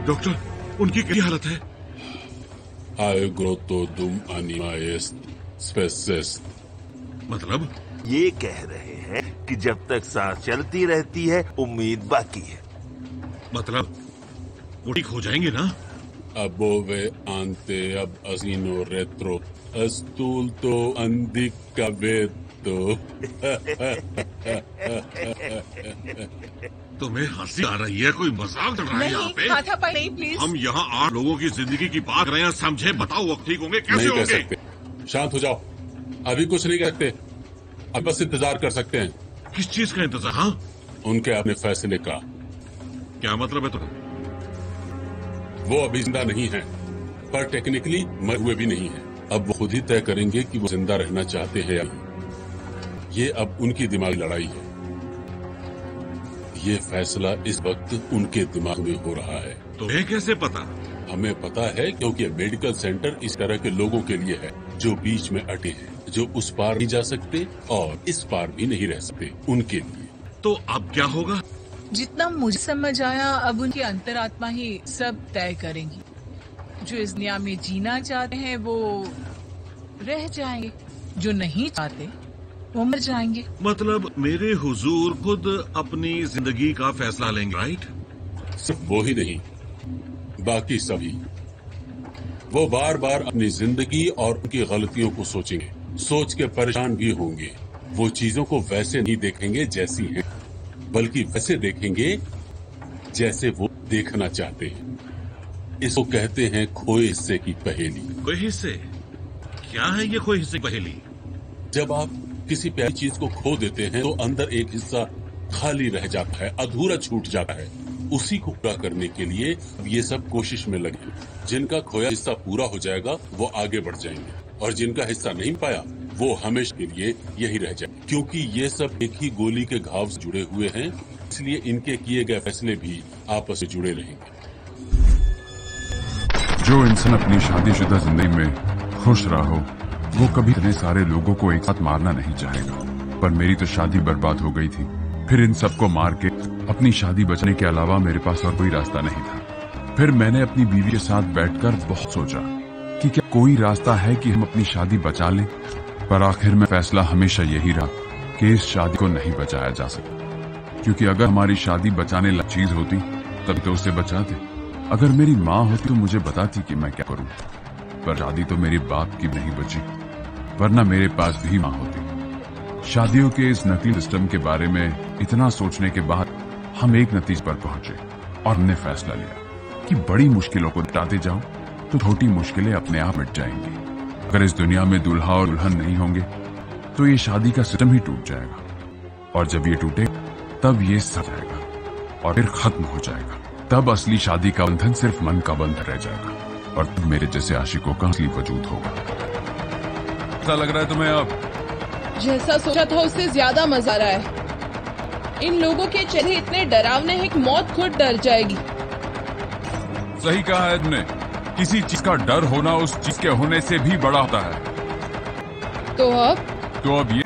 Doctor, उनकी क्या हालत है? आयुग्रोतोदुम अनिमायस स्पेसिस। मतलब? ये कह रहे हैं कि जब तक सांस चलती रहती है उम्मीद बाकी है। मतलब वो ठीक हो जाएंगे ना? अबोवे आंते अब असीनो रेत्रो अस्तूल तो अंधिक कवेतो। तुम्हें हंसी आ रही है? कोई मजाक चल रहा है यहाँ पे? हाथापाई नहीं प्लीज। हम यहाँ 8 लोगों की जिंदगी की बात कर रहे हैं, समझे? बताओ वो ठीक होंगे? कैसे नहीं कह होंगे? सकते। शांत हो जाओ, अभी कुछ नहीं कहते। अब बस इंतजार कर सकते हैं। किस चीज का इंतजार? हाँ, उनके अपने फैसले का। क्या मतलब है? तो वो अभी जिंदा नहीं है, पर टेक्निकली मरे हुए भी नहीं है। अब वो खुद ही तय करेंगे कि वो जिंदा रहना चाहते हैं या नहीं। ये अब उनकी दिमागी लड़ाई है। ये फैसला इस वक्त उनके दिमाग में हो रहा है। तो ये कैसे पता? हमें पता है क्योंकि मेडिकल सेंटर इस तरह के लोगों के लिए है जो बीच में अटे हैं, जो उस पार नहीं जा सकते और इस पार भी नहीं रह सकते, उनके लिए। तो अब क्या होगा? जितना मुझे समझ आया, अब उनकी अंतरात्मा ही सब तय करेंगी। जो इस दुनिया में जीना चाहते हैं वो रह जाएंगे, जो नहीं चाहते वो मर जाएंगे। मतलब मेरे हुजूर खुद अपनी जिंदगी का फैसला लेंगे, राइट? सिर्फ वो ही नहीं, बाकी सभी। वो बार बार अपनी जिंदगी और उनकी गलतियों को सोचेंगे, सोच के परेशान भी होंगे। वो चीजों को वैसे नहीं देखेंगे जैसी हैं, बल्कि वैसे देखेंगे जैसे वो देखना चाहते हैं। इसको कहते हैं खोए हिस्से की पहेली। कोई हिस्से? क्या है ये खोए हिस्से की पहेली? जब आप किसी प्यारी चीज को खो देते हैं तो अंदर एक हिस्सा खाली रह जाता है, अधूरा छूट जाता है। उसी को पूरा करने के लिए ये सब कोशिश में लगे। जिनका खोया हिस्सा पूरा हो जाएगा वो आगे बढ़ जाएंगे, और जिनका हिस्सा नहीं पाया वो हमेशा के लिए यही रह जाए। क्योंकि ये सब एक ही गोली के घाव से जुड़े हुए हैं, इसलिए इनके किए गए फैसले भी आपस में जुड़े रहेंगे। जो इंसान अपनी शादीशुदा जिंदगी में खुश रहा हो, वो कभी इतने सारे लोगों को एक साथ मारना नहीं चाहेगा। पर मेरी तो शादी बर्बाद हो गई थी। फिर इन सबको मार के अपनी शादी बचने के अलावा मेरे पास और कोई रास्ता नहीं था। फिर मैंने अपनी बीवी के साथ बैठकर बहुत सोचा कि क्या कोई रास्ता है कि हम अपनी शादी बचा लें। पर आखिर में फैसला हमेशा यही रहा कि इस शादी को नहीं बचाया जा सकता, क्योंकि अगर हमारी शादी बचाने लायक चीज होती तब तो उसे बचाते। अगर मेरी माँ होती तो मुझे बताती कि मैं क्या करूं, पर शादी तो मेरे बाप की नहीं बची, वरना मेरे पास भी माँ होती। शादियों के इस नकली सिस्टम के बारे में इतना सोचने के बाद हम एक नतीजे पर पहुंचे और हमने फैसला लिया कि बड़ी मुश्किलों को हटाते जाओ तो छोटी मुश्किलें अपने आप मिट जाएंगी। अगर इस दुनिया में दूल्हा और दुल्हन नहीं होंगे तो ये शादी का सिस्टम ही टूट जाएगा, और जब ये टूटे तब ये सड़ जाएगा और फिर खत्म हो जाएगा। तब असली शादी का बंधन सिर्फ मन का बंधन रह जाएगा, और तब मेरे जैसे आशिकों का असली वजूद होगा। ऐसा लग रहा है तुम्हें अब? जैसा सोचा था उससे ज्यादा मजा आ रहा है। इन लोगों के चेहरे इतने डरावने हैं कि मौत खुद डर जाएगी। सही कहा है तुमने। किसी चीज का डर होना उस चीज के होने से भी बड़ा होता है। तो अब ये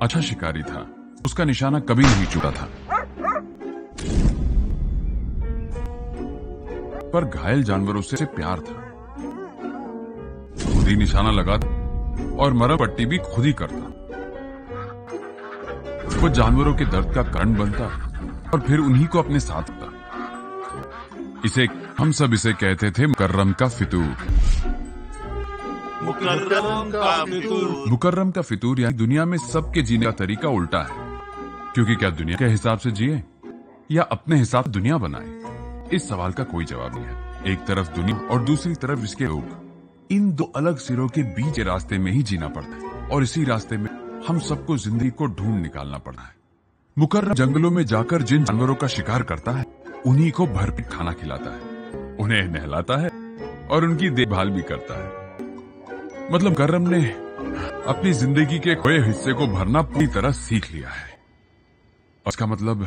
अच्छा शिकारी था, उसका निशाना कभी नहीं चूका था। पर घायल जानवरों से प्यार था। खुद ही निशाना लगाता और मरहम पट्टी भी खुद ही करता। वो जानवरों के दर्द का कारण बनता और फिर उन्हीं को अपने साथ था। हम सब इसे कहते थे मुकर्रम का फितूर। मुकर्रम का फितूर यानी दुनिया में सबके जीने का तरीका उल्टा है। क्योंकि क्या दुनिया के हिसाब से जिए या अपने हिसाब से दुनिया बनाए, इस सवाल का कोई जवाब नहीं है। एक तरफ दुनिया और दूसरी तरफ इसके लोग। इन दो अलग सिरों के बीच के रास्ते में ही जीना पड़ता है और इसी रास्ते में हम सबको जिंदगी को ढूंढ निकालना पड़ता है। मुकर्रम जंगलों में जाकर जिन जानवरों का शिकार करता है उन्हीं को भरपेट खाना खिलाता है, उन्हें नहलाता है और उनकी देखभाल भी करता है। मतलब मुकर्रम ने अपनी जिंदगी के खोए हिस्से को भरना पूरी तरह सीख लिया है। इसका मतलब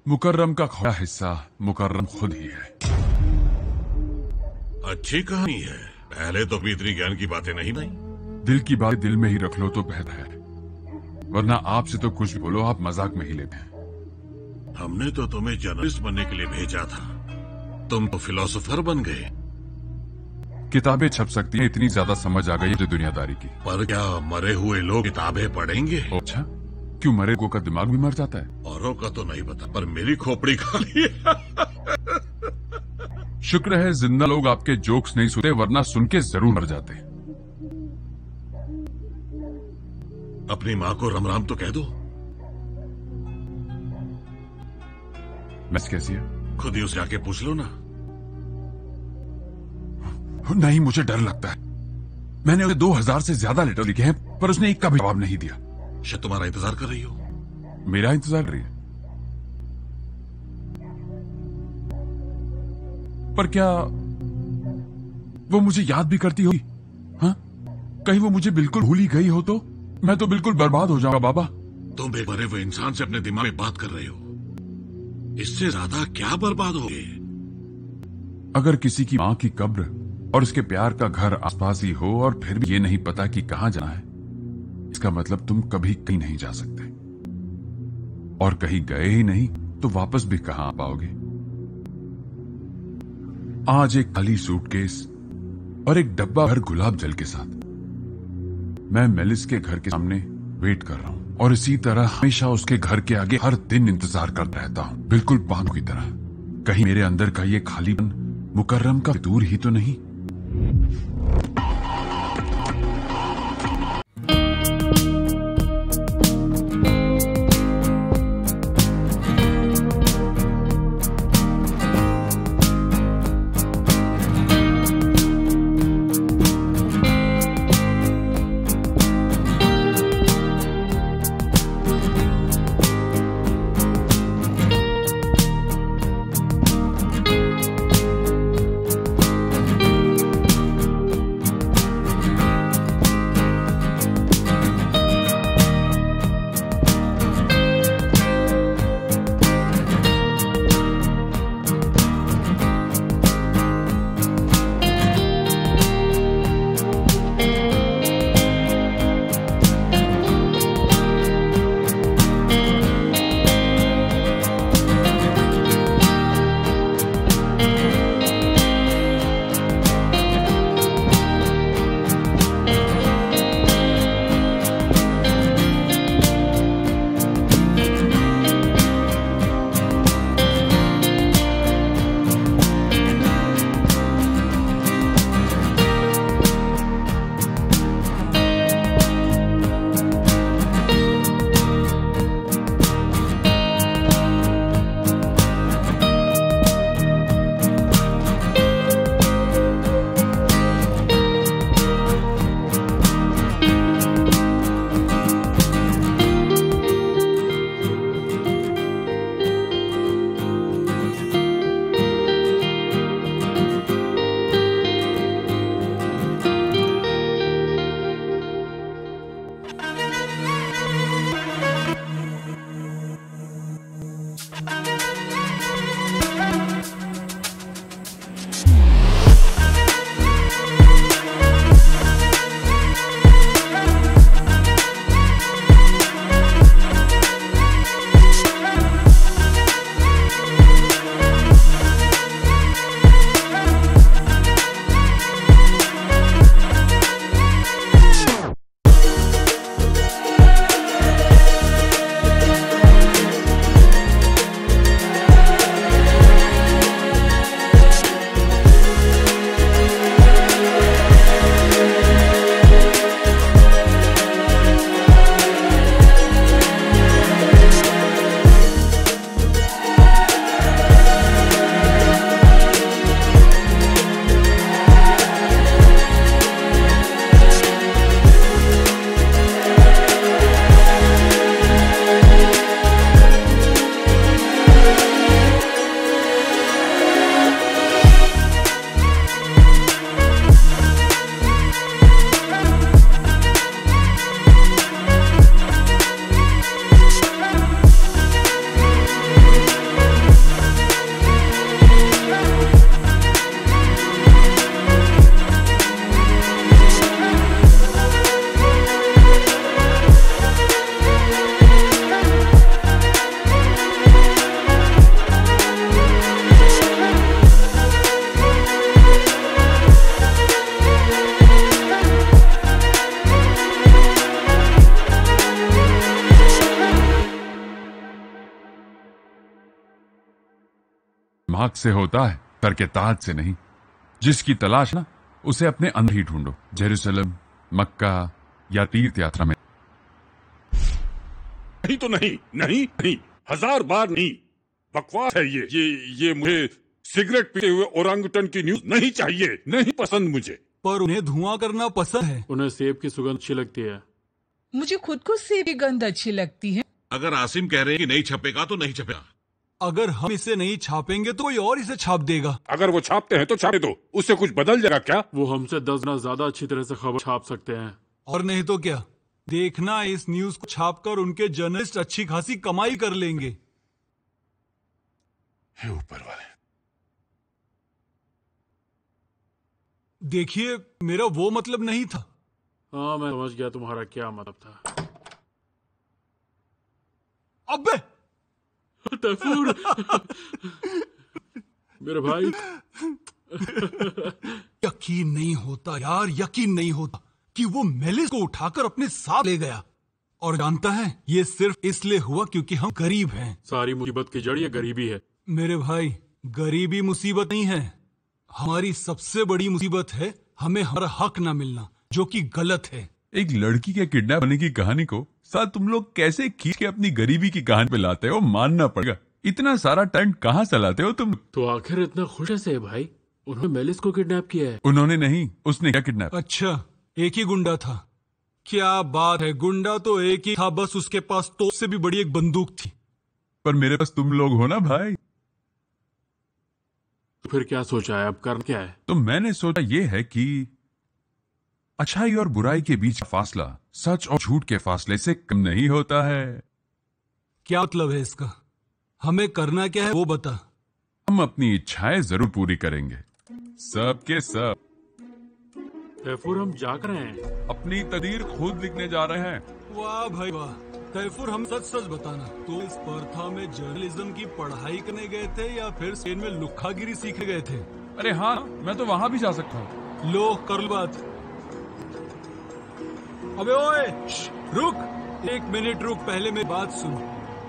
मुकर्रम का खोया हिस्सा मुकर्रम खुद ही है। अच्छी कहानी है। पहले तो भीतरी ज्ञान की बातें नहीं भाई। दिल की बात दिल में ही रख लो तो बेहतर है, वरना आपसे तो कुछ बोलो आप मजाक में ही लेते हैं। हमने तो तुम्हें जर्नलिस्ट बनने के लिए भेजा था, तुम तो फिलोसोफर बन गए। किताबें छप सकती हैं, इतनी ज्यादा समझ आ गई है दुनियादारी की। पर क्या मरे हुए लोग किताबें पढ़ेंगे? अच्छा, क्यों मरे लोगों का दिमाग भी मर जाता है? औरों का तो नहीं पता, पर मेरी खोपड़ी खाली है। शुक्र है जिंदा लोग आपके जोक्स नहीं सुनते, वरना सुन के जरूर मर जाते। अपनी माँ को राम राम तो कह दो। मैस कैसी है? खुद ही उसे आके पूछ लो ना। नहीं, मुझे डर लगता है। मैंने उसे 2000 से ज्यादा लेटर लिखे हैं, पर उसने एक का भी जवाब नहीं दिया। शायद तुम्हारा इंतजार कर रही हो। मेरा इंतजार कर रही है? पर क्या वो मुझे याद भी करती होगी? हाँ, कहीं वो मुझे बिल्कुल भूल ही गई हो तो मैं तो बिल्कुल बर्बाद हो जाऊंगा। बाबा, तुम एक मरे हुए इंसान से अपने दिमाग में बात कर रहे हो, इससे ज्यादा क्या बर्बाद होगे? अगर किसी की मां की कब्र और उसके प्यार का घर आसपास ही हो और फिर भी ये नहीं पता कि कहां जाना है, इसका मतलब तुम कभी कहीं नहीं जा सकते, और कहीं गए ही नहीं तो वापस भी कहां आ पाओगे। आज एक खाली सूटकेस और एक डब्बा भर गुलाब जल के साथ मैं मेलिस के घर के सामने वेट कर रहा हूं, और इसी तरह हमेशा उसके घर के आगे हर दिन इंतजार करता रहता हूं, बिल्कुल पागल की तरह। कहीं मेरे अंदर का ये खालीपन मुकर्रम का फितूर ही तो नहीं। दिमाग से होता है, सर के ताज से नहीं। जिसकी तलाश ना उसे अपने अंदर ही ढूंढो, जेरूसलम, मक्का या तीर्थ यात्रा में। नहीं तो नहीं, नहीं नहीं, 1000 बार नहीं। बकवास है ये मुझे सिगरेट पीते हुए ओरांगुटन की न्यूज नहीं चाहिए, नहीं पसंद मुझे। पर उन्हें धुआं करना पसंद है। उन्हें सेब की सुगंध अच्छी लगती है। मुझे खुद को सेब की गंध अच्छी लगती है। अगर आसिम कह रहे हैं कि नहीं छपेगा तो नहीं छपेगा। अगर हम इसे नहीं छापेंगे तो कोई और इसे छाप देगा। अगर वो छापते हैं तो छापे दो, उससे कुछ बदल जाएगा क्या? वो हमसे 10 गुना ज्यादा अच्छी तरह से खबर छाप सकते हैं। और नहीं तो क्या, देखना इस न्यूज को छापकर उनके जर्नलिस्ट अच्छी खासी कमाई कर लेंगे। हे ऊपर वाले। देखिए, मेरा वो मतलब नहीं था। हाँ, मैं समझ गया तुम्हारा क्या मतलब था। अबे तैफूर मेरे भाई। यकीन नहीं होता यार, यकीन नहीं होता कि वो मेलिस को उठाकर अपने साथ ले गया। और जानता है, ये सिर्फ इसलिए हुआ क्योंकि हम गरीब हैं। सारी मुसीबत की जड़ ये गरीबी है। मेरे भाई, गरीबी मुसीबत नहीं है। हमारी सबसे बड़ी मुसीबत है हमें हमारा हक ना मिलना, जो कि गलत है। एक लड़की के किडनैप होने की कहानी को साथ तुम लोग कैसे खींच के अपनी गरीबी की कहानी पे लाते हो, मानना पड़ेगा। इतना सारा टैलेंट कहाँ से लाते हो तुम? तो आखिर इतना खुश कैसे है भाई? उन्होंने मेलिस को किडनैप किया है। उन्होंने नहीं, उसने क्या किडनैप? अच्छा, एक ही गुंडा था। क्या बात है, गुंडा तो एक ही था, बस उसके पास तोप से भी बड़ी एक बंदूक थी। पर मेरे पास तुम लोग हो ना भाई। तो फिर क्या सोचा है, अब करना क्या है? तो मैंने सोचा ये है कि अच्छाई और बुराई के बीच का फासला सच और झूठ के फासले से कम नहीं होता है। क्या मतलब है इसका? हमें करना क्या है वो बता। हम अपनी इच्छाएं जरूर पूरी करेंगे, सब के सब। तैफूर, हम जाग रहे हैं। अपनी तकदीर खुद लिखने जा रहे हैं। वाह भाई वाह। तैफूर, हम सच सच बताना, तो इस पर्था में जर्नलिज्म की पढ़ाई करने गए थे या फिर स्पेन में लुक्खागिरी सीखने गए थे? अरे हाँ, मैं तो वहां भी जा सकता हूँ। लो कर लो बात। अबे ओए, रुक, 1 मिनट रुक, पहले मेरी बात सुन।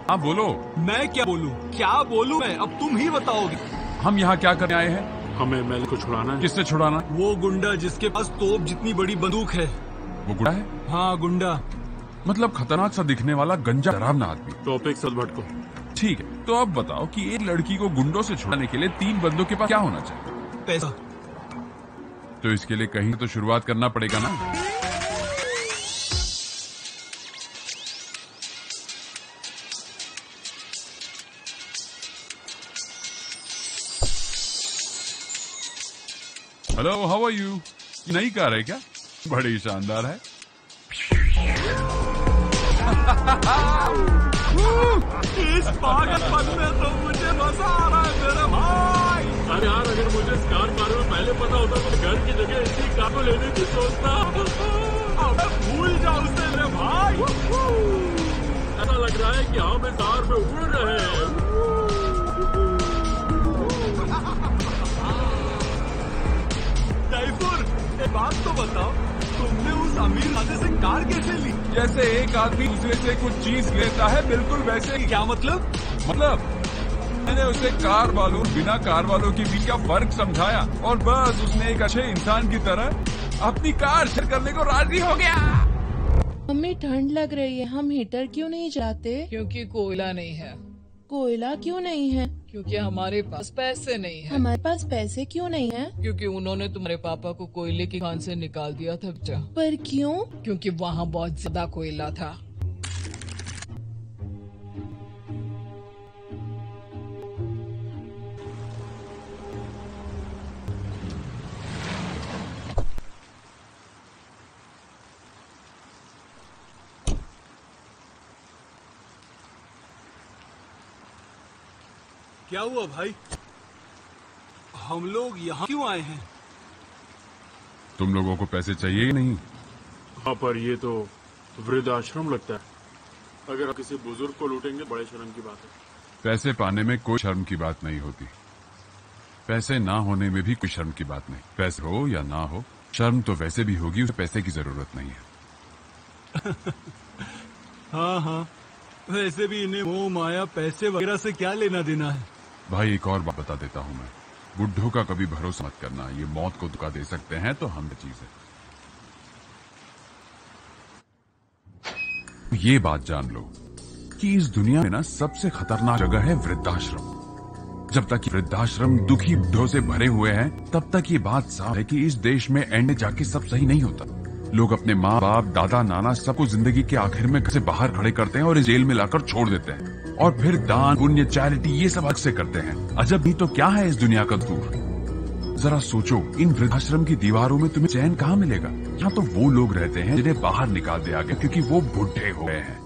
हाँ बोलो। मैं क्या बोलूं, क्या बोलूं मैं, अब तुम ही बताओगे। हम यहाँ क्या करने आए हैं? हमें मेलिस को छुड़ाना है। किससे छुड़ाना? वो गुंडा जिसके पास तोप जितनी बड़ी बंदूक है। वो गुंडा है? हाँ, गुंडा। मतलब खतरनाक सा दिखने वाला गंजा डरावना आदमी। टॉपिक सच भटको। ठीक है, तो अब बताओ कि एक लड़की को गुंडों से छुड़ाने के लिए 3 बंदों के पास क्या होना चाहिए? पैसा। तो इसके लिए कहीं तो शुरुआत करना पड़ेगा ना। Hello, how are you? नई कार है क्या? बड़ी शानदार है। इस पागलपन में तो मुझे मजा आ रहा है मेरे भाई। अरे यार, अगर मुझे इस कार के बारे में पहले पता होता तो घर की जगह इसी कार को लेने की सोचता। अब भूल जाओ उसे मेरे भाई। ऐसा लग रहा है कि हम इस कार में उड़ रहे हैं। तैफूर, एक बात तो बताओ, तुमने उस अमीर आदमी से कार कैसे ली? जैसे एक आदमी दूसरे से कुछ चीज लेता है, बिल्कुल वैसे ही। क्या मतलब? मैंने उसे कार वालों बिना कार वालों के बीच का फर्क समझाया और बस उसने एक अच्छे इंसान की तरह अपनी कार शेयर करने को राजी हो गया। हमें ठंड लग रही है, हम हीटर क्यों नहीं चलाते? क्योंकि कोयला नहीं है। कोयला क्यों नहीं है? क्योंकि हमारे पास पैसे नहीं है। हमारे पास पैसे क्यों नहीं है? क्योंकि उन्होंने तुम्हारे पापा को कोयले की खान से निकाल दिया था बेटा। पर क्यों? क्योंकि वहाँ बहुत ज्यादा कोयला था। क्या हुआ भाई? हम लोग यहाँ क्यों आए हैं? तुम लोगों को पैसे चाहिए ही नहीं? हाँ, पर ये तो वृद्धाश्रम लगता है। अगर आप किसी बुजुर्ग को लूटेंगे, बड़े शर्म की बात है। पैसे पाने में कोई शर्म की बात नहीं होती। पैसे ना होने में भी कोई शर्म की बात नहीं। पैसे हो या ना हो, शर्म तो वैसे भी होगी, उसे पैसे की जरूरत नहीं है। हाँ हाँ, वैसे भी इन्हें मोह माया पैसे वगैरह से क्या लेना देना है। भाई एक और बात बता देता हूं मैं, बुड्ढों का कभी भरोसा मत करना, ये मौत को धोखा दे सकते हैं तो हम चीज है। ये बात जान लो कि इस दुनिया में ना सबसे खतरनाक जगह है वृद्धाश्रम। जब तक वृद्धाश्रम दुखी बुढ़ों से भरे हुए हैं तब तक ये बात साफ है कि इस देश में एंड जाके सब सही नहीं होता। लोग अपने माँ बाप दादा नाना सबको जिंदगी के आखिर में घर से बाहर खड़े करते हैं और इस जेल में लाकर छोड़ देते हैं, और फिर दान पुण्य चैरिटी ये सब हक से करते हैं। अजब नहीं तो क्या है इस दुनिया का दस्तूर। जरा सोचो, इन वृद्धाश्रम की दीवारों में तुम्हें चैन कहाँ मिलेगा। यहाँ तो वो लोग रहते हैं जिन्हें बाहर निकाल दिया गया क्योंकि वो बुढ़े हो गए हैं।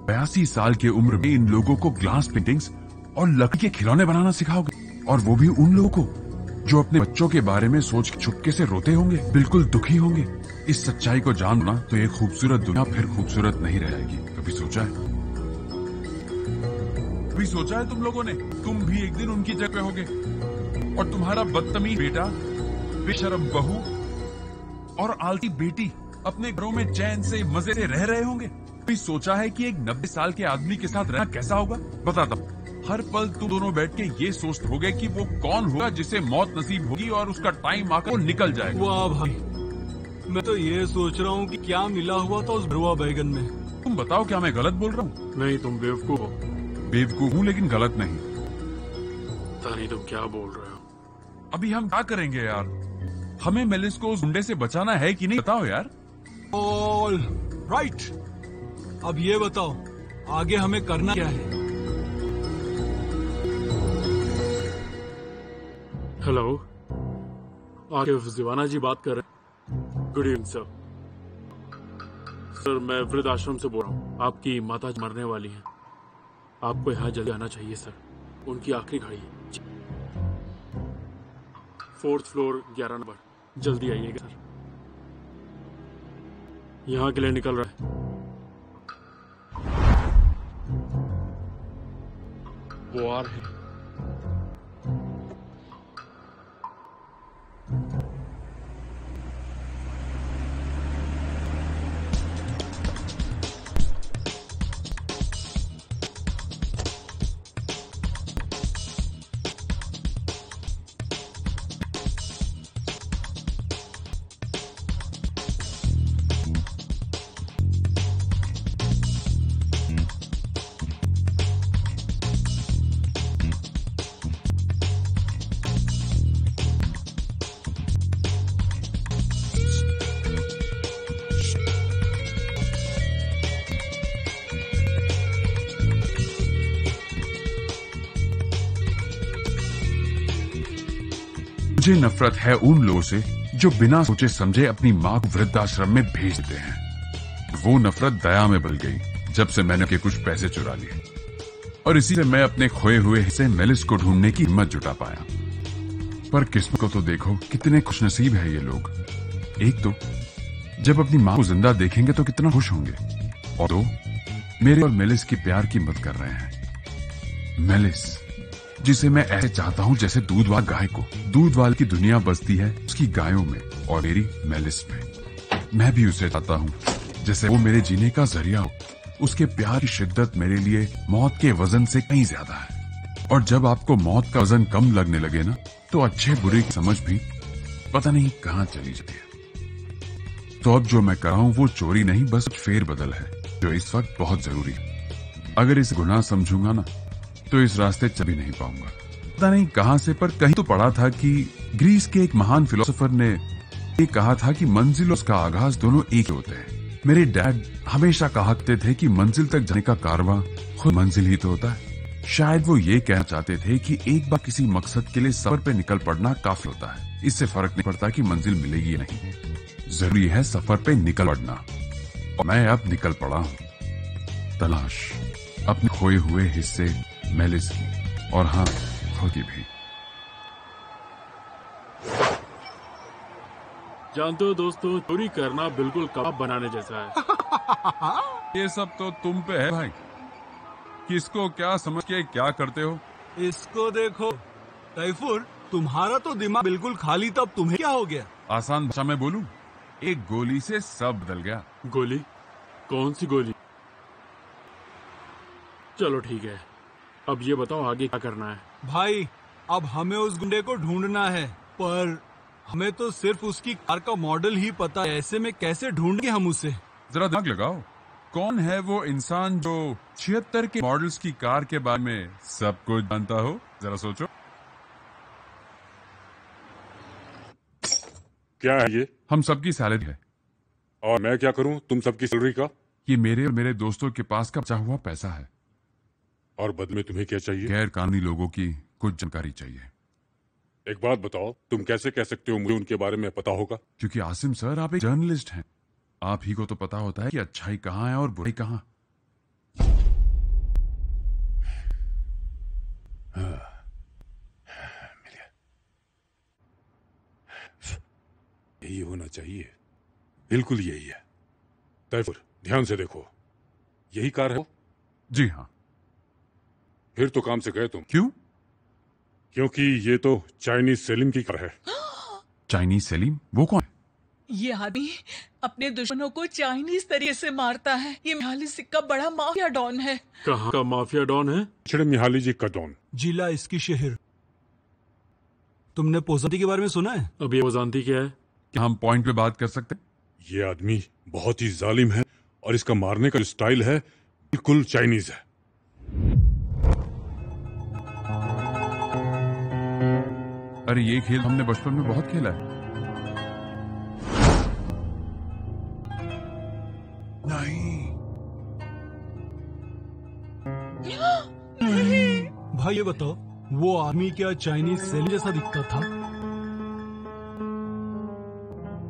82 साल की उम्र में इन लोगों को ग्लास पेंटिंग्स और लकड़ी के खिलौने बनाना सिखाओगे, और वो भी उन लोगों को जो अपने बच्चों के बारे में सोच चुपके से रोते होंगे, बिल्कुल दुखी होंगे। इस सच्चाई को जानना तो एक खूबसूरत दुनिया फिर खूबसूरत नहीं रह जाएगी। कभी सोचा है? कभी सोचा है तुम लोगों ने, तुम भी एक दिन उनकी जगह होगे और तुम्हारा बदतमीज बेटा, बेशरम बहू और आलती बेटी अपने घरों में चैन से मजे से रह रहे होंगे। कभी सोचा है कि एक 90 साल के आदमी के साथ रहना कैसा होगा? बताता हूँ। हर पल तुम दोनों बैठ के ये सोचते होगे कि वो कौन होगा जिसे मौत नसीब होगी और उसका टाइम आकर वो निकल जाएगा। वाह भाई, मैं तो ये सोच रहा हूँ कि क्या मिला हुआ था उस भरुआ बैगन में। तुम बताओ, क्या मैं गलत बोल रहा हूँ? नहीं, तुम बेवकूफ हो। बेवकूफ हूँ लेकिन गलत नहीं। पता नहीं तुम क्या बोल रहे हो। अभी हम क्या करेंगे यार? हमें मेलिस को उस गुंडे से बचाना है कि नहीं, बताओ यार। ऑल राइट, अब ये बताओ आगे हमें करना क्या है? हेलो, आरिफ जीवाना जी बात कर रहे हैं। Good evening sir. सर, मैं वृद्ध आश्रम से बोल रहा हूँ। आपकी माता मरने वाली हैं। आपको यहाँ जल्दी आना चाहिए सर, उनकी आखिरी घड़ी है। 4th फ्लोर 11 नंबर, जल्दी आइएगा सर। यहाँ के लिए निकल रहा है। वो आ रहे हैं। मुझे नफरत है उन लोगों से जो बिना सोचे समझे अपनी माँ को वृद्धाश्रम में भेज देते हैं। वो नफरत दया में बदल गई जब से मैंने के कुछ पैसे चुरा लिए, और इसी से मैं अपने खोए हुए हिस्से मेलिस को ढूंढने की हिम्मत जुटा पाया। पर किस्मत को तो देखो, कितने खुशनसीब है ये लोग। एक तो जब अपनी माँ को जिंदा देखेंगे तो कितना खुश होंगे, और दो मेरे और मेलिस की प्यार की मदद कर रहे हैं। मेलिस, जिसे मैं ऐसे चाहता हूँ जैसे दूध वाली गाय को। दूध वाली की दुनिया बसती है उसकी गायों में और मेरी मेलिस में। मैं भी उसे चाहता हूँ जैसे वो मेरे जीने का जरिया हो। उसके प्यार की शिद्दत मेरे लिए मौत के वजन से कहीं ज्यादा है। और जब आपको मौत का वजन कम लगने लगे ना, तो अच्छे बुरे की समझ भी पता नहीं कहाँ चली जाती है। तो अब जो मैं कर रहा हूँ वो चोरी नहीं, बस फेर बदल है जो इस वक्त बहुत जरूरी है। अगर इस गुनाह समझूंगा ना तो इस रास्ते चल भी नहीं पाऊंगा। पता नहीं कहां से, पर कहीं तो पढ़ा था कि ग्रीस के एक महान फिलोसोफर ने ये कहा था कि मंजिल और उसका आगाज दोनों एक ही होते हैं। मेरे डैड हमेशा कहा करते थे कि मंजिल तक जाने का कारवां खुद मंजिल ही तो होता है। शायद वो ये कहना चाहते थे कि एक बार किसी मकसद के लिए सफर पे निकल पड़ना काफी होता है। इससे फर्क नहीं पड़ता कि मंजिल मिलेगी या नहीं, जरूरी है सफर पे निकल पड़ना। और मैं अब निकल पड़ा हूँ, तलाश अपने खोए हुए हिस्से मेलिस की, और हाँ, खुद की भी। जानते हो दोस्तों, चोरी करना बिल्कुल कबाब बनाने जैसा है। ये सब तो तुम पे है भाई, किसको क्या समझ के क्या करते हो। इसको देखो तैफूर, तुम्हारा तो दिमाग बिल्कुल खाली, तब तुम्हें क्या हो गया? आसान भाषा में बोलूं, एक गोली से सब बदल गया। गोली? कौन सी गोली? चलो ठीक है, अब ये बताओ आगे क्या करना है? भाई अब हमें उस गुंडे को ढूंढना है, पर हमें तो सिर्फ उसकी कार का मॉडल ही पता है। ऐसे में कैसे ढूंढेंगे हम उसे? जरा दिमाग लगाओ, कौन है वो इंसान जो 76 के मॉडल्स की कार के बारे में सब कुछ जानता हो? जरा सोचो। क्या है ये? हम सबकी सैलरी है। और मैं क्या करूं तुम सबकी सैलरी का? ये मेरे और मेरे दोस्तों के पास का बचा हुआ पैसा है। और बदले में तुम्हें क्या चाहिए? गैर कानूनी लोगों की कुछ जानकारी चाहिए। एक बात बताओ, तुम कैसे कह सकते हो मुझे उनके बारे में पता होगा? क्योंकि आसिम सर, आप एक जर्नलिस्ट हैं। आप ही को तो पता होता है कि अच्छाई कहाँ है और बुराई कहाँ। यही होना चाहिए, बिल्कुल यही है। तैफूर, ध्यान से देखो, यही कार है? जी हाँ। फिर तो काम से गए तुम। क्यों? क्योंकि ये तो चाइनीज सेलिम की कार है। चाइनीज सेलिम? वो कौन है? ये आदमी अपने दुश्मनों को चाइनीज तरीके से मारता है। ये मिहाली सिक्का बड़ा माफिया डॉन है। कहाँ का माफिया डॉन है? छिड़े मिहाली जी का डॉन। जिला इसकी शहर। तुमने पोजांती के बारे में सुना है? अब ये पोजांती क्या है? क्या हम पॉइंट पे बात कर सकते हैं? ये आदमी बहुत ही जालिम है और इसका मारने का स्टाइल है बिल्कुल चाइनीज है। अरे ये खेल हमने बचपन में बहुत खेला है। नहीं। भाई ये बताओ, वो आदमी क्या चाइनीज सेलिम जैसा दिखता था?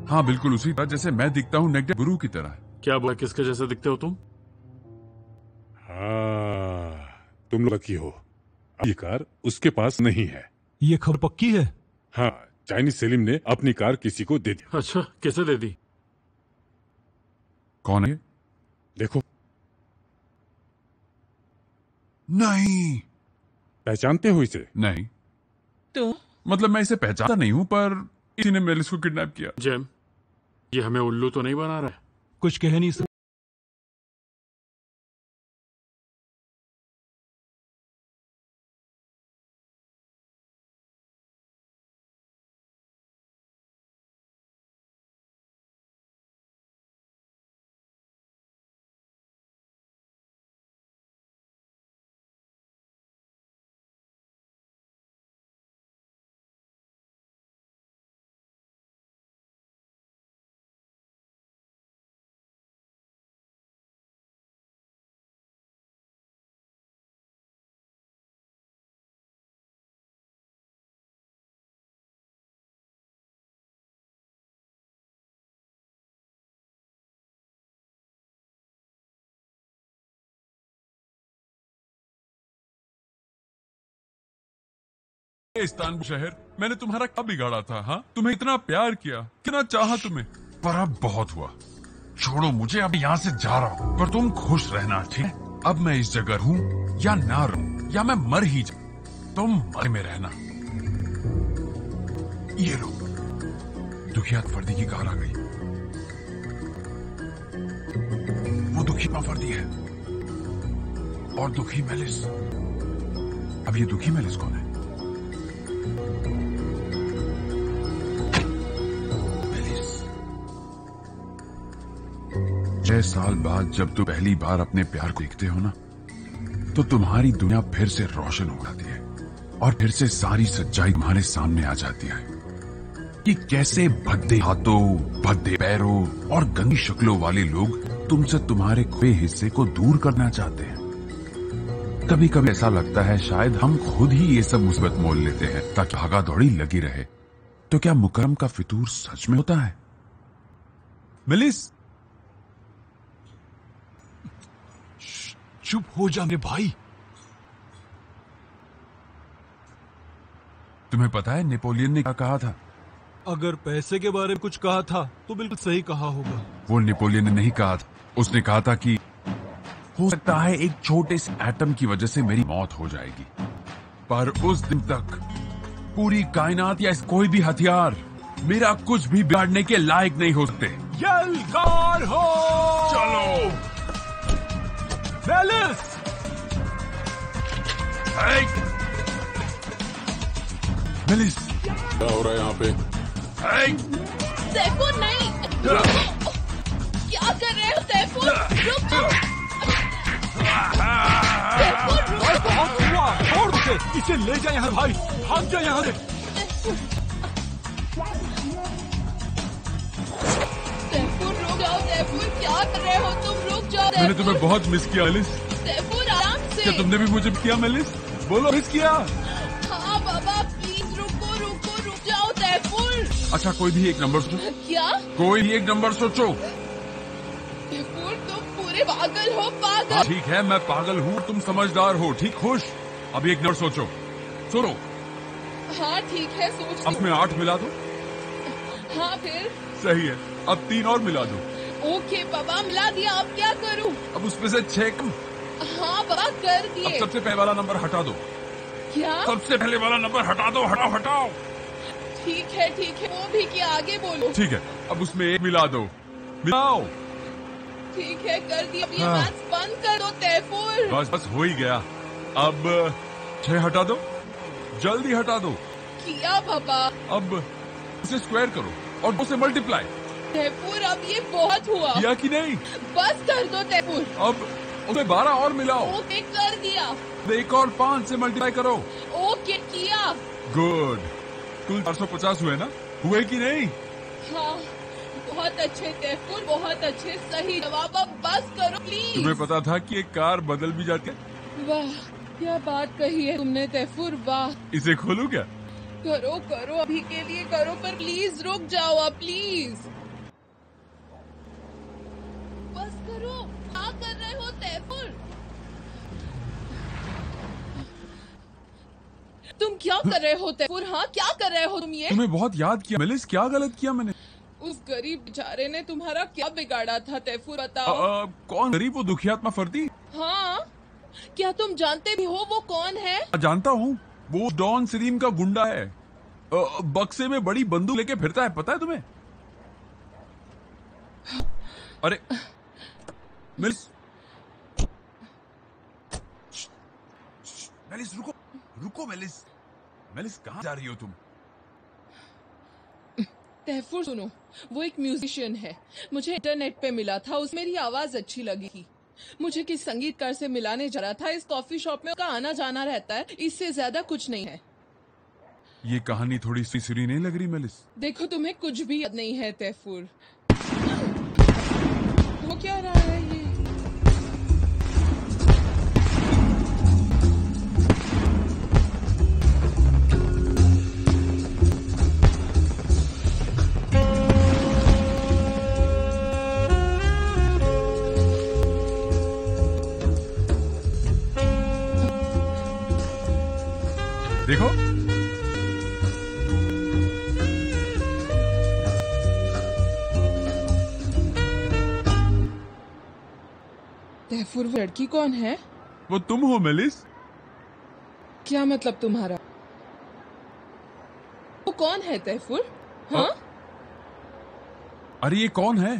हाँ बिल्कुल उसी तरह जैसे मैं दिखता हूँ नेगेटिव गुरु की तरह। क्या बोला, किसके जैसे दिखते हो तुम? हाँ, तुम लकी हो, ये कार उसके पास नहीं है। ये खबर पक्की है? हाँ, चाइनीज सेलिम ने अपनी कार किसी को दे दी। अच्छा, किसे दे दी? कौन है? देखो। नहीं। पहचानते हो इसे? नहीं। तो मतलब मैं इसे पहचानता नहीं हूँ, पर इसी ने मेलिस को किडनैप किया। जेम, ये हमें उल्लू तो नहीं बना रहा है? कुछ कह नहीं सकता। इस्तानबुल शहर, मैंने तुम्हारा क्या बिगाड़ा था? हाँ, तुम्हें इतना प्यार किया, कितना चाहा तुम्हें, पर अब बहुत हुआ। छोड़ो मुझे, अब यहाँ से जा रहा हूँ, पर तुम खुश रहना, ठीक है? अब मैं इस जगह रहूं या ना रहूं, या मैं मर ही जाऊं, तुम मर में रहना। ये लो, दुखिया फर्दी की कार आ गई। वो दुखी फर्दी है और दुखी मेलिस। अब ये दुखी मेलिस कौन है? 6 साल बाद जब तुम पहली बार अपने प्यार को देखते हो ना, तो तुम्हारी दुनिया फिर से रोशन हो जाती है और फिर से सारी सच्चाई तुम्हारे सामने आ जाती है कि कैसे भद्दे हाथों, भद्दे पैरों और गंदी शक्लों वाले लोग तुमसे तुम्हारे खोए हिस्से को दूर करना चाहते हैं। कभी कभी ऐसा लगता है शायद हम खुद ही ये सब मुसीबत मोल लेते हैं ताकि भागा दौड़ी लगी रहे। तो क्या मुकर्रम का फितूर सच में होता है? मेलिस, चुप हो जा मेरे भाई। तुम्हें पता है नेपोलियन ने क्या कहा था? अगर पैसे के बारे में कुछ कहा था तो बिल्कुल सही कहा होगा। वो नेपोलियन ने नहीं कहा था, उसने कहा था कि हो सकता है एक छोटे से एटम की वजह से मेरी मौत हो जाएगी, पर उस दिन तक पूरी कायनात या कोई भी हथियार मेरा कुछ भी बिगाड़ने के लायक नहीं हो सकते। यलगार हो! चलो मेलिस! मेलिस, क्या हो रहा है यहाँ पे? तैफूर नहीं, क्या कर रहे हो तैफूर? रुक जाओ। तैफूर रुक। बहुत हुआ, छोड़ उसे, इसे ले जाए यहाँ भाई, भाग जाए यहाँ से। तैफूर रुक जाओ, तैफूर क्या कर रहे हो तुम? रुक जाओ मैंने तैफूर। तुम्हें बहुत मिस किया मेलिस। तैफूर आराम से। क्या तुमने भी मुझे किया मेलिस? बोलो मिस किया। हाँ बाबा प्लीज रुको रुको, रुक जाओ तैफूर। अच्छा कोई भी एक नंबर सोचो, क्या कोई भी एक नंबर सोचो। तैफूर तुम पूरे पागल हो, पागल। हाँ, ठीक है मैं पागल हूँ, तुम समझदार हो, ठीक? खुश। अब एक नंबर सोचो, सुनो। हाँ ठीक है, सोच अब में 8 मिला दो। हाँ फिर? सही है, अब 3 और मिला दो। ओके बाबा, मिला दिया, अब क्या करूँ? अब उसमें से 6 कम। हाँ बाबा कर अब दिए। सबसे पहले वाला नंबर हटा दो। क्या? सबसे पहले वाला नंबर हटा दो, हटाओ हटाओ। ठीक है, वो भी क्या, आगे बोलो। ठीक है, अब उसमें 1 मिला दो, मिलाओ। ठीक है कर दिया, अब ये हाँ। मैथ्स बंद कर दो तैफूर। बस बस हो ही गया। अब 6 हटा दो, जल्दी हटा दो। किया बाबा। अब इसे स्क्वायर करो और 2 से मल्टीप्लाई। तैफूर अब ये बहुत हुआ। किया कि नहीं? बस कर दो तैफूर। अब उसमें 12 और मिलाओ। ओके कर दिया। 1 और 5 से मल्टीप्लाई करो। ओके किया। गुड, कुल 450 हुए ना? हुए कि नहीं? हाँ बहुत अच्छे तैफूर, बहुत अच्छे, सही जवाब। अब बस करो प्लीज। तुम्हें पता था कि एक कार बदल भी जाती है? वाह क्या बात कही है तुमने तैफूर, वाह। इसे खोलूं क्या? करो करो, अभी के लिए करो, पर प्लीज रुक जाओ अब प्लीज। बस करो, क्या कर रहे हो तैफूर? तुम क्या कर रहे हो तैफूर? हाँ क्या कर रहे हो तुम ये? तुम्हें बहुत याद किया मेलिस, क्या गलत किया मैंने? उस गरीब बेचारे ने तुम्हारा क्या बिगाड़ा था तैफूर, बताओ। कौन गरीब? वो दुखियात्मा फर्दी। हाँ क्या तुम जानते भी हो वो कौन है? जानता हूँ, वो डॉन सलीम का गुंडा है। बक्से में बड़ी बंदूक लेके फिरता है, पता है तुम्हें? अरे मेलिस, मेलिस रुको रुको मेलिस, मेलिस कहाँ जा रही हो तुम? तैफूर सुनो, वो एक म्यूजिशियन है, मुझे इंटरनेट पे मिला था, उसमें मेरी आवाज अच्छी लगी थी। मुझे किसी संगीतकार से मिलाने जा रहा था। इस कॉफी शॉप में उसका आना जाना रहता है, इससे ज्यादा कुछ नहीं है। ये कहानी थोड़ी सी सुरी नहीं लग रही मेलिस? देखो तुम्हें कुछ भी याद नहीं है तैफूर। वो क्या रहा है ये? देखो तैफूर वो लड़की कौन है? वो तुम हो मेलिस। क्या मतलब तुम्हारा? वो कौन है तैफूर? हाँ अरे ये कौन है?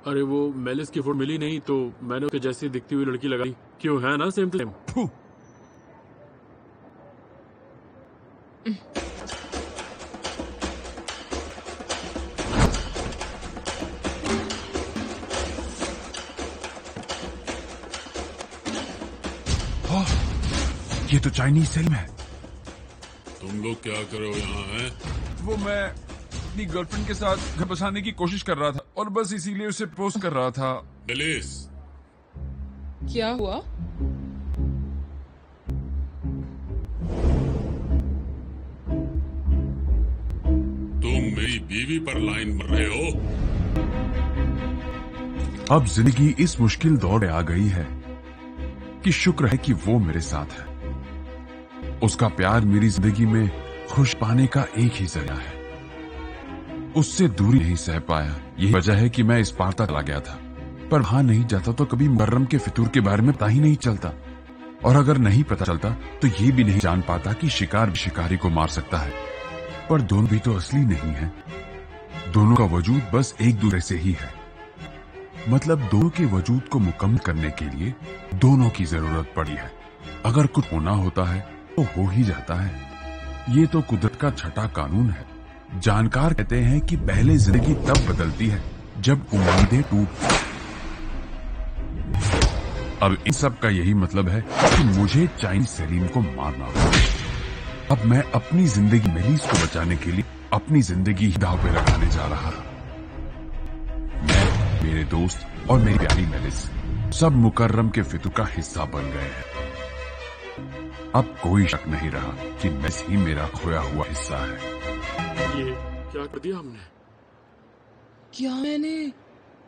अरे वो मेलिस की फोटो मिली नहीं तो मैंने उसके जैसी दिखती हुई लड़की लगाई। क्यों, है ना सेम टू सेम? फू। ये तो चाइनीज सेम है। तुम लोग क्या करो यहाँ हैं? वो मैं अपनी गर्लफ्रेंड के साथ घर बसाने की कोशिश कर रहा था और बस इसीलिए उसे पोस्ट कर रहा था। मेलिस, क्या हुआ? तुम मेरी बीवी पर लाइन मार रहे हो? अब जिंदगी इस मुश्किल दौर में आ गई है कि शुक्र है कि वो मेरे साथ है। उसका प्यार मेरी जिंदगी में खुश पाने का एक ही जरिया है। उससे दूरी नहीं सह पाया, यही वजह है कि मैं इस पार चला गया था। पर वहां नहीं जाता तो कभी मुकर्रम के फितूर के बारे में पता ही नहीं चलता, और अगर नहीं पता चलता तो ये भी नहीं जान पाता कि शिकार भी शिकारी को मार सकता है। पर दोनों भी तो असली नहीं है, दोनों का वजूद बस एक दूसरे से ही है। मतलब दोनों के वजूद को मुकम्मल करने के लिए दोनों की जरूरत पड़ी है। अगर कुछ होना होता है तो हो ही जाता है। ये तो कुदरत का छठा कानून है। जानकार कहते हैं कि पहले जिंदगी तब बदलती है जब उम्मीदें टूट। अब इन सब का यही मतलब है कि मुझे चाइनीज सलीम को मारना होगा। अब मैं अपनी जिंदगी मेलिस को बचाने के लिए अपनी जिंदगी ही दांव पे लगाने जा रहा था। मैं, मेरे दोस्त और मेरी प्यारी मेलिस सब मुकर्रम के फितूर का हिस्सा बन गए हैं। अब कोई शक नहीं रहा कि मेलिस ही मेरा खोया हुआ हिस्सा है। ये क्या कर दिया हमने? क्या मैंने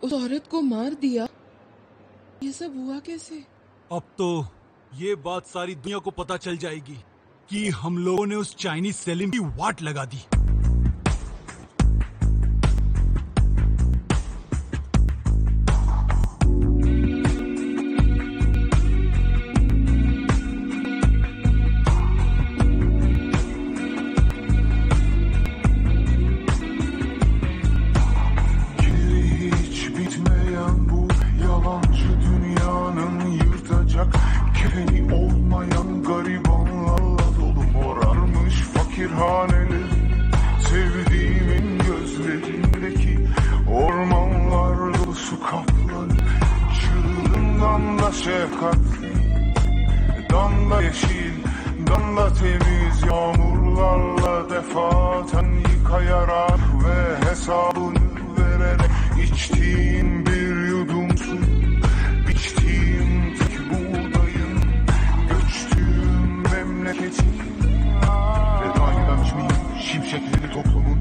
उस औरत को मार दिया? ये सब हुआ कैसे? अब तो ये बात सारी दुनिया को पता चल जाएगी कि हम लोगों ने उस चाइनीज सलीम की वाट लगा दी। Damla yeşil, damla temiz yağmurlarla defaten yıkayarak ve hesabını vererek içtiğim bir yudum su, biçtiğim tek buğdayın, göçtüğüm memleketim. Veda eden çimin, şimşekleri toplumun,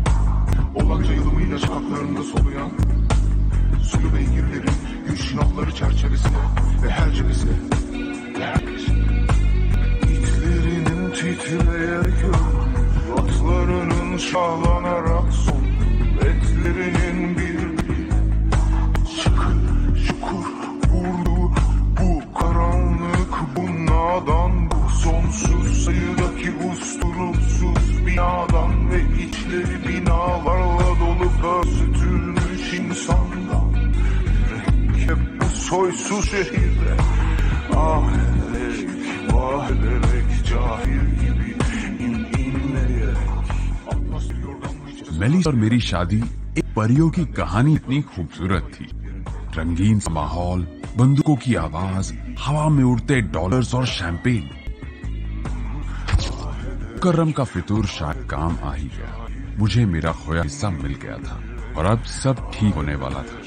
olanca yılımıyla şakaklarında soluyan, suyu beygirlerin, güç nafları çerçevesine ve her cephesine ve herkesine. İtlerinin titreyerek öldü, atlarının şahlanarak son, etlerinin birbiri şıkır şukur vurdu. Bu karanlık, bu nadan, bu sonsuz sayıdaki usturupsuz binadan ve içleri binalarla dolu gözütülmüş insandan. Mürekkep bu soysuz şehirde ah ederek, vah ederek, cahil gibi inleyerek. Malice और मेरी शादी एक परियों की कहानी इतनी खूबसूरत थी। रंगीन सा माहौल, बंदूकों की आवाज, हवा में उड़ते डॉलर्स और शैंपेन। मुकर्रम का फितूर शायद काम आ ही गया। मुझे मेरा खोया हिस्सा मिल गया था और अब सब ठीक होने वाला था।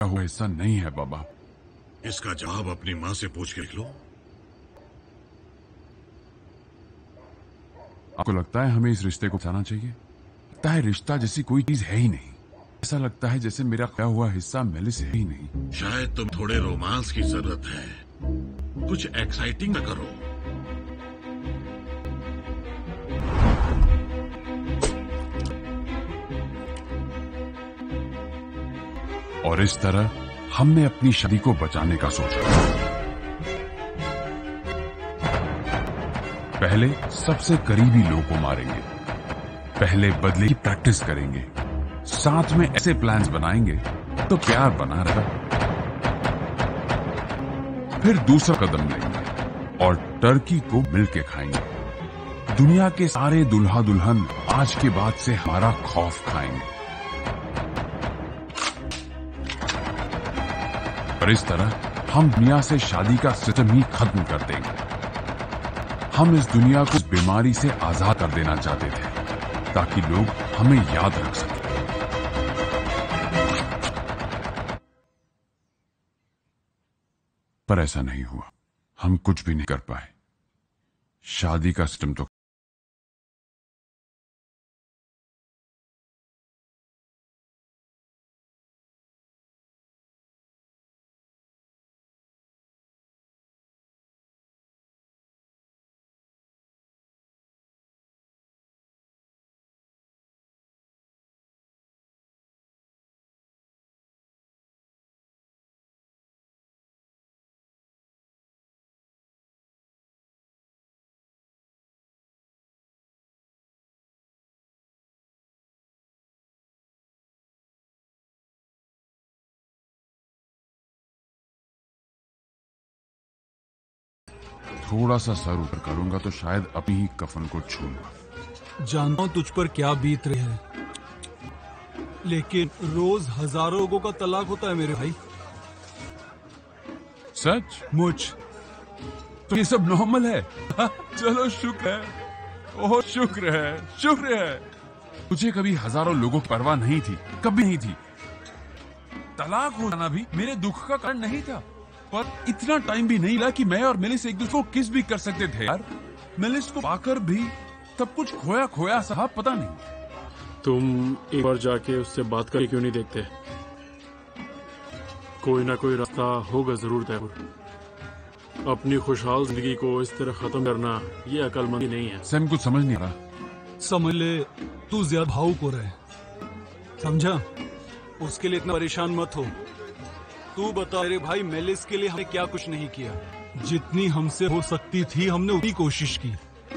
हुआ हिस्सा नहीं है बाबा। इसका जवाब अपनी माँ से पूछ के लिख लो। आपको लगता है हमें इस रिश्ते को बचाना चाहिए? लगता है रिश्ता जैसी कोई चीज है ही नहीं। ऐसा लगता है जैसे मेरा खोया हुआ हिस्सा मेलिस है ही नहीं। शायद तुम थोड़े रोमांस की जरूरत है, कुछ एक्साइटिंग करो। और इस तरह हमने अपनी शादी को बचाने का सोचा। पहले सबसे करीबी लोगों को मारेंगे, पहले बदले की प्रैक्टिस करेंगे, साथ में ऐसे प्लान्स बनाएंगे तो प्यार बना रहा। फिर दूसरा कदम लेंगे और टर्की को मिलके खाएंगे। दुनिया के सारे दुल्हा दुल्हन आज के बाद से हमारा खौफ खाएंगे। और इस तरह हम दुनिया से शादी का सिस्टम ही खत्म कर देंगे। हम इस दुनिया को इस बीमारी से आजाद कर देना चाहते थे ताकि लोग हमें याद रख सकें। पर ऐसा नहीं हुआ। हम कुछ भी नहीं कर पाए। शादी का सिस्टम तो थोड़ा सा सर ऊपर करूंगा तो शायद अभी ही कफन को छूंगा। जानता हूं तुझ पर क्या बीत रही है, लेकिन रोज हजारों लोगों का तलाक होता है मेरे भाई। सच? मुझ तो ये सब नॉर्मल है। चलो शुक्र है, ओह शुक्र है, शुक्र है। मुझे कभी हजारों लोगों की परवाह नहीं थी, कभी नहीं थी। तलाक हो जाना भी मेरे दुख का कारण नहीं था, पर इतना टाइम भी नहीं लगा कि मैं और मेलिस एक दूसरे को किस भी कर सकते थे यार। मेलिस को पाकर भी सब कुछ खोया खोया सा, पता नहीं। तुम एक बार जाके उससे बात करके क्यों नहीं देखते? कोई ना कोई रास्ता होगा जरूर तैमूर। अपनी खुशहाल जिंदगी को इस तरह खत्म करना ये अक्लमंदी नहीं है। सैम कुछ समझ नहीं आ रहा। समझ ले, तू ज्यादा भावुक हो रहा है, समझा? उसके लिए इतना परेशान मत हो। तू बता मेरे भाई, मेलिस के लिए हमने क्या कुछ नहीं किया। जितनी हमसे हो सकती थी हमने उतनी कोशिश की,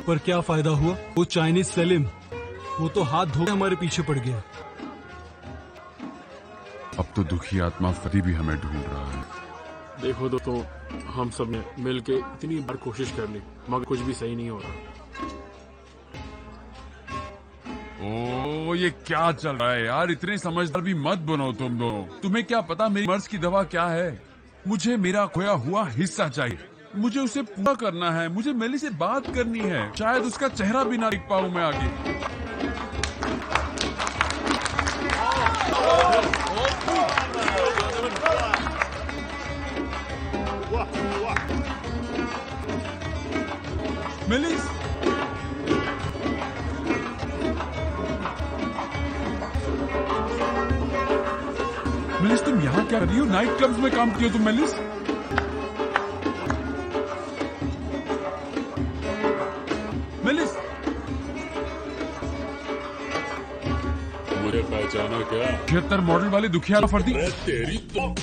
पर क्या फायदा हुआ? वो चाइनीज सलीम, वो तो हाथ धोके हमारे पीछे पड़ गया। अब तो दुखी आत्मा फती भी हमें ढूंढ रहा है। देखो दोस्तों, हम सब ने मिलके इतनी बार कोशिश कर ली मगर कुछ भी सही नहीं हो रहा। ओ ये क्या चल रहा है यार? इतने समझदार भी मत बनो तुम दोनों। तुम्हें क्या पता मेरी मर्ज की दवा क्या है? मुझे मेरा खोया हुआ हिस्सा चाहिए, मुझे उसे पूरा करना है, मुझे मेली से बात करनी है। शायद उसका चेहरा भी ना देख पाऊं मैं आगे। मेलिस, मेलिस तुम यहाँ क्या कर रही हो? नाइट क्लब्स में काम करती हो तुम मेलिस? मेलिस, मुझे पहचाना क्या? 76 मॉडल वाली दुखिया फर्दी। तेरी तो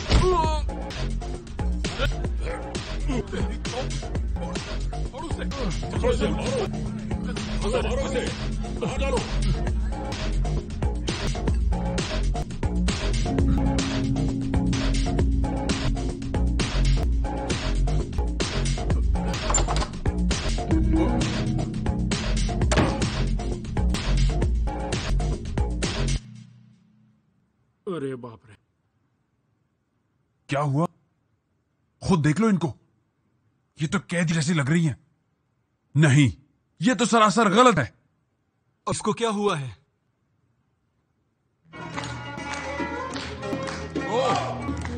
अरे बाप रे, क्या हुआ? खुद देख लो इनको, ये तो कैदी जैसी लग रही हैं। नहीं, ये तो सरासर गलत है। उसको क्या हुआ है? ओह,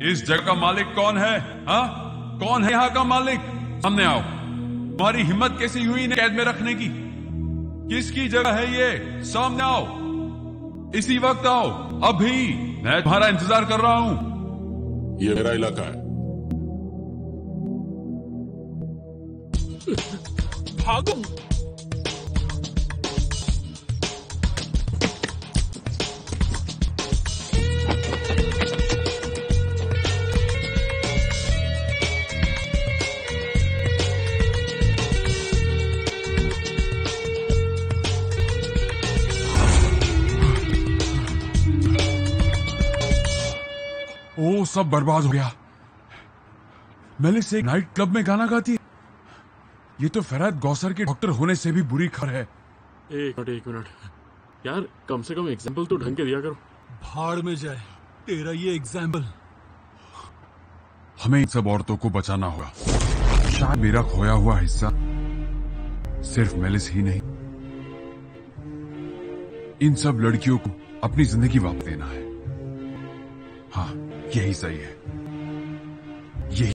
इस जगह का मालिक कौन है? हाँ, कौन है यहाँ का मालिक? सामने आओ। तुम्हारी हिम्मत कैसी हुई इन्हें कैद में रखने की? किसकी जगह है ये? सामने आओ, इसी वक्त आओ, अभी। मैं तुम्हारा इंतजार कर रहा हूँ। ये मेरा इलाका है। भागो। ओ, सब बर्बाद हो गया। मेलिस एक नाइट क्लब में गाना गाती है। ये तो फरहद गौसर के डॉक्टर होने से भी बुरी खबर है। एक मिनट यार, कम से कम एग्जाम्पल तो ढंग के दिया करो। भाड़ में जाए तेरा ये एग्जाम्पल। हमें इन सब औरतों को बचाना होगा। शायद मेरा खोया हुआ हिस्सा सिर्फ मेलिस ही नहीं, इन सब लड़कियों को अपनी जिंदगी वापस देना है। हाँ, यही सही है। यही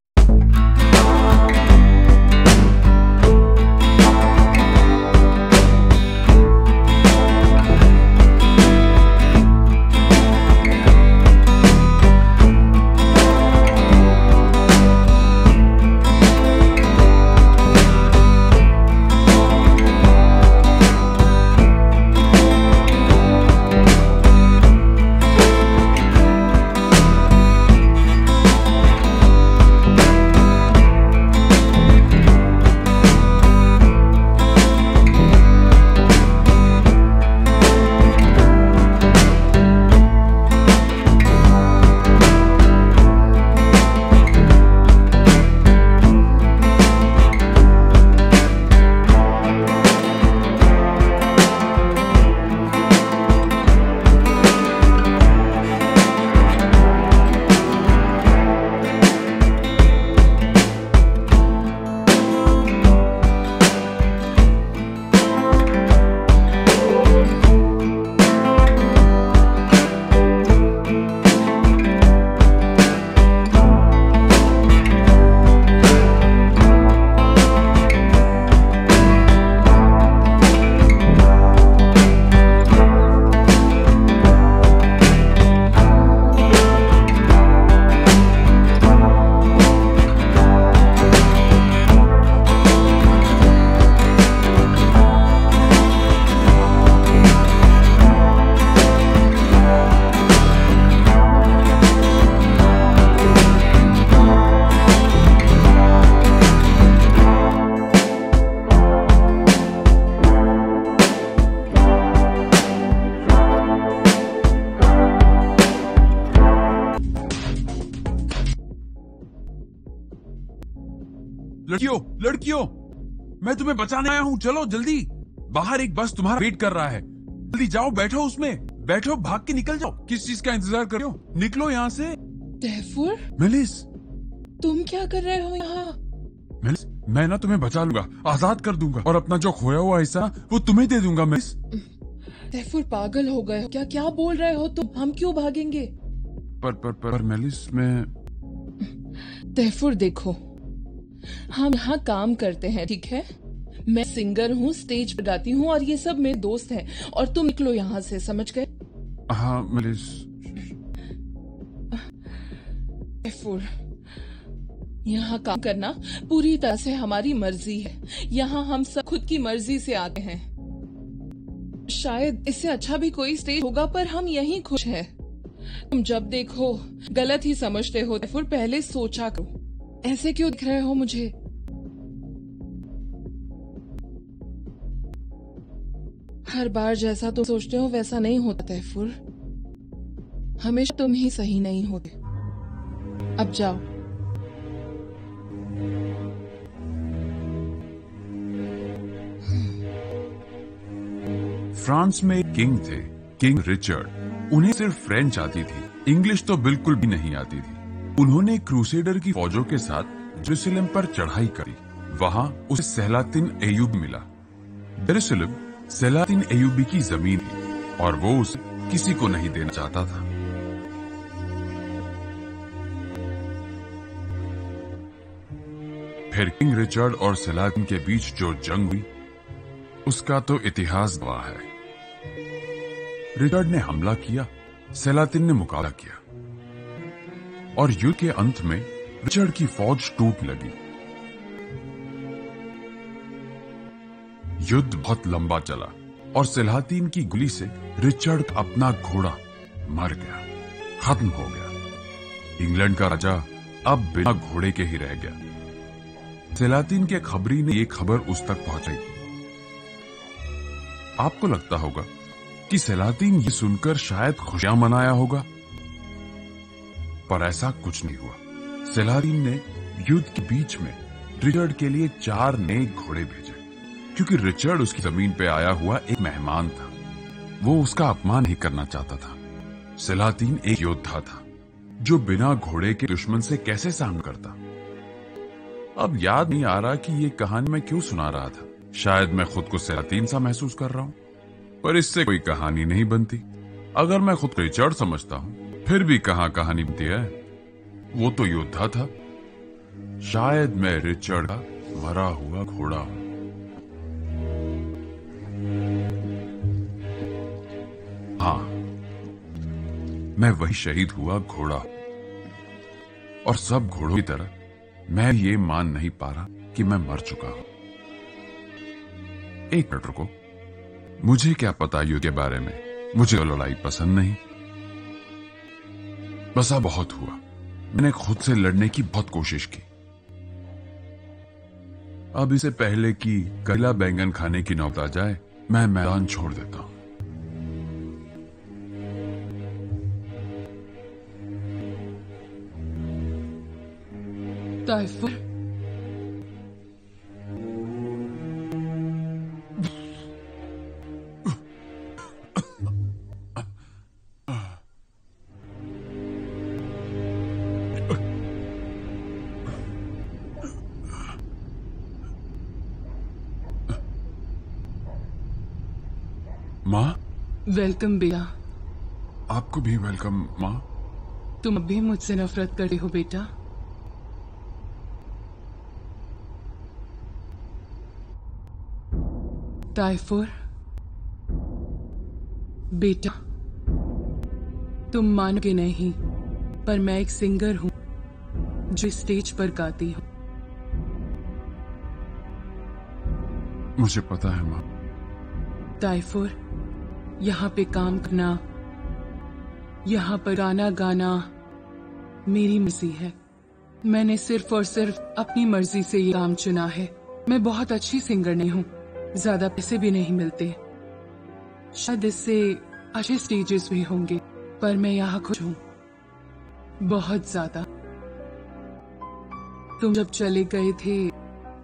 लड़कियों, मैं तुम्हें बचाने आया हूँ। चलो जल्दी, बाहर एक बस तुम्हारा वेट कर रहा है। जल्दी जाओ, बैठो उसमें, बैठो, भाग के निकल जाओ। किस चीज का इंतजार कर रहे हो? निकलो यहाँ से। तैफूर, मेलिस, तुम क्या कर रहे हो यहाँ? मेलिस, मैं ना तुम्हें बचा लूंगा, आजाद कर दूंगा और अपना जो खोया हुआ हिस्सा वो तुम्हें दे दूंगा। मेलिस, तैफूर पागल हो गए हो क्या? क्या बोल रहे हो तुम? हम क्यों भागेंगे? पर मेलिस, मैं... तैफूर देखो, हम यहाँ काम करते हैं, ठीक है? मैं सिंगर हूँ, स्टेज पर गाती हूँ और ये सब मेरे दोस्त हैं, और तुम निकलो यहाँ से, समझ गए? हाँ मेलिस। तैफूर, यहाँ काम करना पूरी तरह से हमारी मर्जी है। यहाँ हम सब खुद की मर्जी से आते हैं। शायद इससे अच्छा भी कोई स्टेज होगा, पर हम यहीं खुश हैं। तुम जब देखो गलत ही समझते हो तैफूर, पहले सोचा करो। ऐसे क्यों दिख रहे हो मुझे? हर बार जैसा तुम सोचते हो वैसा नहीं होता तैफूर। हमेशा तुम ही सही नहीं होते। अब जाओ। फ्रांस में एक किंग थे, किंग रिचर्ड। उन्हें सिर्फ फ्रेंच आती थी, इंग्लिश तो बिल्कुल भी नहीं आती थी। उन्होंने क्रूसेडर की फौजों के साथ जेरूसलम पर चढ़ाई करी। वहां उसे सलातिन अय्यूबी मिला। जेरूसलम सलातिन अय्यूबी की जमीन थी और वो उसे किसी को नहीं देना चाहता था। फिर किंग रिचर्ड और सलातिन के बीच जो जंग हुई उसका तो इतिहास गवाह है। रिचर्ड ने हमला किया, सलातिन ने मुकाबला किया और युद्ध के अंत में रिचर्ड की फौज टूट लगी। युद्ध बहुत लंबा चला और सलातिन की गोली से रिचर्ड का अपना घोड़ा मर गया, खत्म हो गया। इंग्लैंड का राजा अब बिना घोड़े के ही रह गया। सलातिन के खबरी ने ये खबर उस तक पहुंचाई। आपको लगता होगा कि सलातिन ये सुनकर शायद खुशियां मनाया होगा, पर ऐसा कुछ नहीं हुआ। सलातिन ने युद्ध के बीच में रिचर्ड के लिए 4 नए घोड़े भेजे, क्योंकि रिचर्ड उसकी जमीन पे आया हुआ एक मेहमान था। वो उसका अपमान नहीं करना चाहता था। सलातिन एक योद्धा था जो बिना घोड़े के दुश्मन से कैसे सामना करता। अब याद नहीं आ रहा कि ये कहानी मैं क्यों सुना रहा था। शायद मैं खुद को सलातिन सा महसूस कर रहा हूं, पर इससे कोई कहानी नहीं बनती। अगर मैं खुद को रिचर्ड समझता हूं, फिर भी कहां कहानी बनती है। वो तो योद्धा था। शायद मैं रिचर्ड का मरा हुआ घोड़ा हूं। हाँ, मैं वही शहीद हुआ घोड़ा, और सब घोड़ों की तरह मैं ये मान नहीं पा रहा कि मैं मर चुका हूं। एक मिनट रुको, मुझे क्या पता युद्ध के बारे में। मुझे तो लड़ाई पसंद नहीं। बस अब बहुत हुआ। मैंने खुद से लड़ने की बहुत कोशिश की। अब इससे पहले कि करेला बैंगन खाने की नौबत आ जाए, मैं मैदान छोड़ देता हूं। ताइफूर, माँ, वेलकम बेटा। आपको भी वेलकम माँ। तुम अब भी मुझसे नफरत करते हो बेटा? ताइफूर बेटा, तुम मानोगे नहीं, पर मैं एक सिंगर हूं जो स्टेज पर गाती हूं। मुझे पता है माँ। ताइफूर, यहाँ पे काम करना, यहाँ पर गाना गाना मेरी मर्जी है। मैंने सिर्फ और सिर्फ अपनी मर्जी से ये काम चुना है। मैं बहुत अच्छी सिंगर नहीं हूँ, ज्यादा पैसे भी नहीं मिलते। शायद इससे अच्छे स्टेजेस भी होंगे, पर मैं यहाँ खुश हूँ, बहुत ज्यादा। तुम जब चले गए थे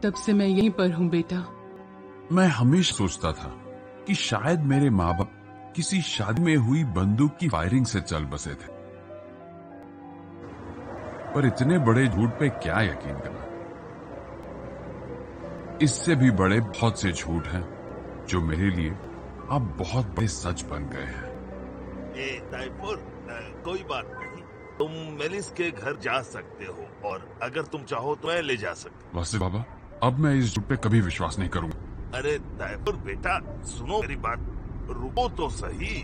तब से मैं यहीं पर हूँ बेटा। मैं हमेशा सोचता था कि शायद मेरे माँ बाप किसी शादी में हुई बंदूक की फायरिंग से चल बसे थे, पर इतने बड़े झूठ पे क्या यकीन करना। इससे भी बड़े बहुत से झूठ हैं जो मेरे लिए अब बहुत बड़े सच बन गए हैं। ताइफूर, कोई बात नहीं, तुम मेलिस के घर जा सकते हो, और अगर तुम चाहो तो मैं ले जा सकता हूँ। वैसे बाबा, अब मैं इस झूठ पे कभी विश्वास नहीं करूंगा। अरे ताइफूर बेटा, सुनो मेरी बात, रुको तो सही।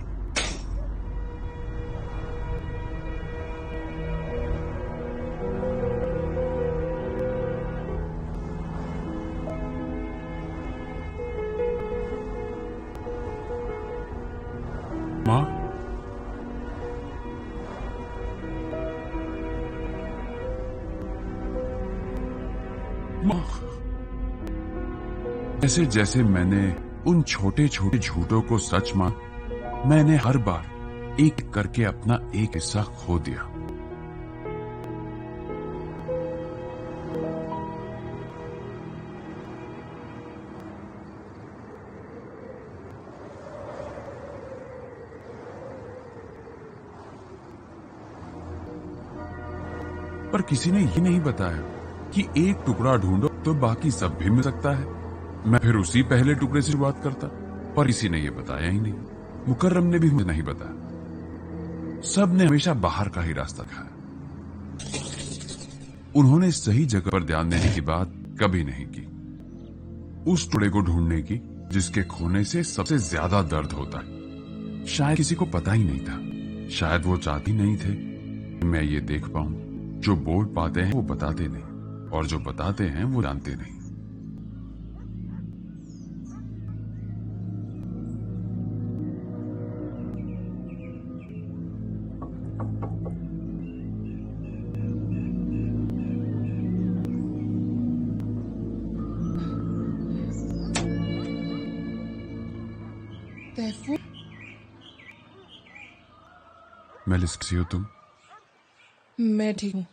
माँ, माँ, जैसे जैसे मैंने उन छोटे छोटे झूठों को सच मान, मैंने हर बार एक करके अपना एक हिस्सा खो दिया। पर किसी ने ये नहीं बताया कि एक टुकड़ा ढूंढो तो बाकी सब भी मिल सकता है। मैं फिर उसी पहले टुकड़े से शुरुआत करता, पर किसी ने ये बताया ही नहीं। मुकर्रम ने भी मुझे नहीं बताया। सब ने हमेशा बाहर का ही रास्ता खाया। उन्होंने सही जगह पर ध्यान देने की बात कभी नहीं की। उस टुकड़े को ढूंढने की जिसके खोने से सबसे ज्यादा दर्द होता है। शायद किसी को पता ही नहीं था, शायद वो चाहती नहीं थे कि मैं ये देख पाऊं। जो बोल पाते हैं वो बताते नहीं, और जो बताते हैं वो जानते नहीं। तैफूर, मेलिस, कैसी हो तुम? मैं ठीक हूँ।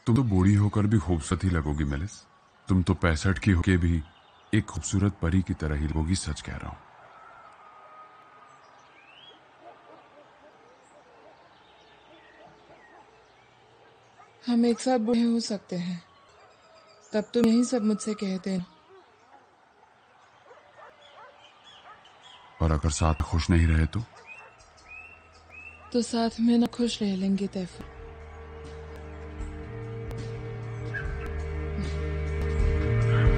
तुम तो बूढ़ी होकर भी खूबसूरत ही लगोगी मेलिस। तुम तो 65 की होके भी एक खूबसूरत परी की तरह ही लगोगी, सच कह रहा हूं। हम एक साथ बूढ़े हो सकते हैं, तब तुम यही सब मुझसे कह देना। और अगर साथ खुश नहीं रहे तो साथ में ना खुश रह लेंगे तैफूर।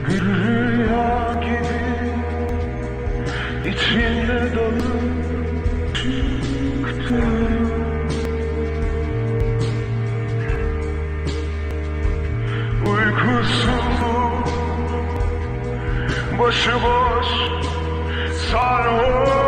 Bir rüya gibi içinde dalıp çıktım. Uykusuz, başıboş, sarhoş